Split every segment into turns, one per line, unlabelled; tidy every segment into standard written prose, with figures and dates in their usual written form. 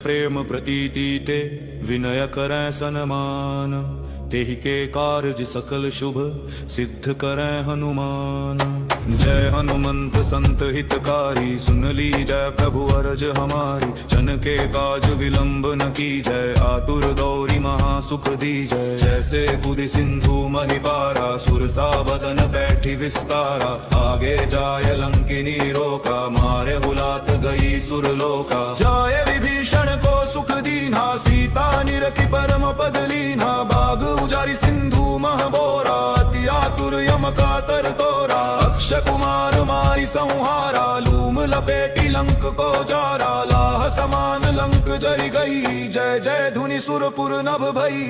प्रेम प्रतीति ते विनय करें सन्मान, तेहि के कार्य सकल शुभ सिद्ध करें हनुमान। जय हनुमंत संत हितकारी, सुन ली जय प्रभु अरज हमारी। जन के काज विलंब न की जय, आतुर दौरी महासुख दी जय। जैसे कुदि सिंधु महिपारा, सुरसा बदन बैठी विस्तारा। आगे जाय लंकिनी रोका, मारे हुलात गई सुरलोका। जाय विभीषण को सुख दीना, सीता निरखी परम पद लीना। बाग उजारी सिंधु महबोरा, अति आतुर यम कातर तोरा। अक्षय कुमार मारी संहारा, लूम लपेटी लंक को जारा। लाह समान लंक जरी गई, जय जय धुनि सुरपुर नभ भई।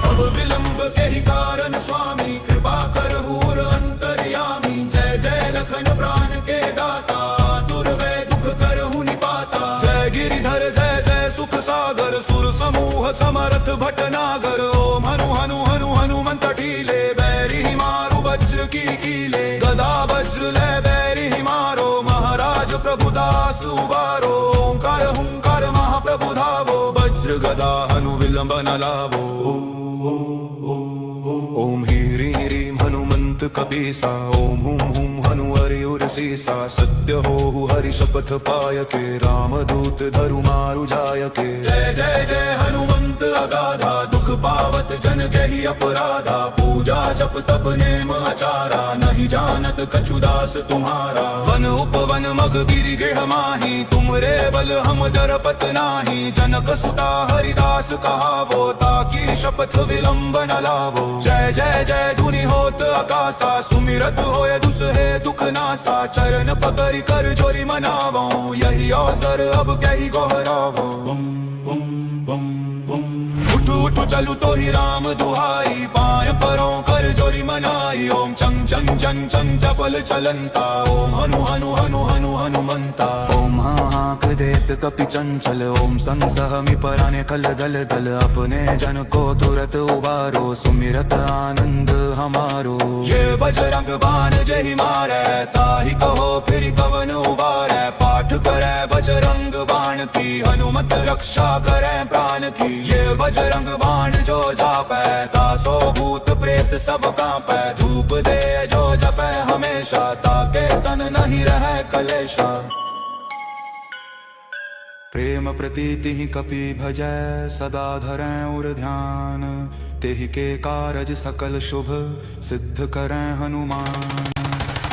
अब विलंब के ही कारण स्वामी, कृपा करहु और अंतर्यामी। जय जय लखन प्राण के दाता, आतुर वै दुख करहु निपाता। जय गिरिधर जय जय सुख सागर, सुर समूह समरथ भटनागर। ओम हनु हनु हनु हनुमंत टीले, बैरी मारु वज्र की कीले। गदा वज्र ले बैरी मारो, महाराज प्रभुदास उबारो। ओंकार हुंकार महाप्रभु धावो, वज्र गदा हनु विलंब न लावो। ओम ह्रीं ह्रीं हनुमंत कपीसा, ओम हुम हुम हनु हरि उर सीसा। सत्य हो हरि शपथ पाय के, रामदूत धरु मारु जाय के। जय जय जय हनुमंत अगाधा, दुख पावत जन गहि अपराधा। पूजा जप तप नेम आचारा, नहीं जानत कछुदास तुम्हारा। वन उपवन मग गिरि गृह माही, तुमरे बल हम दरपत नाही। जनक सुता हरिदास कहावो, ताकी शपथ विलंब न लावो। जय जय जय धुनि होत आकाशा, सुमिरत होय दुसहे दुख नासा। चरण पकड़ कर जोरी मनावो, यही अवसर अब कही गोहरावो। उठु उठु चलु तो ही राम दुहाई, पाय परों कर जोरी मनाई। ओम चंग चंग चंग चंग चपल चलंता, ओम हनु हनु हनु हनु हनुमंता। ओम हाक देत कपि चंचल, ओम संग सहमि पराने कल दल दल। अपने जन को तुरत उबारो, सुमिरत आनंद हमारो। ये बजरंग बाण जहि मारै, ताहि कहो फिर कवन उबारै। पाठ करे बजरंग बाण की, हनुमत रक्षा करे प्राण की। ये बजरंग बाण जो जापै, तासो भूत प्रेत सब कांपै। धूप दे जो जपै हमेशा, ताके तन नहीं रहे कलेशा। प्रेम प्रतीति ही कपि भजै, सदा धरें उर ध्यान। तेहि के कारज सकल शुभ सिद्ध करें हनुमान।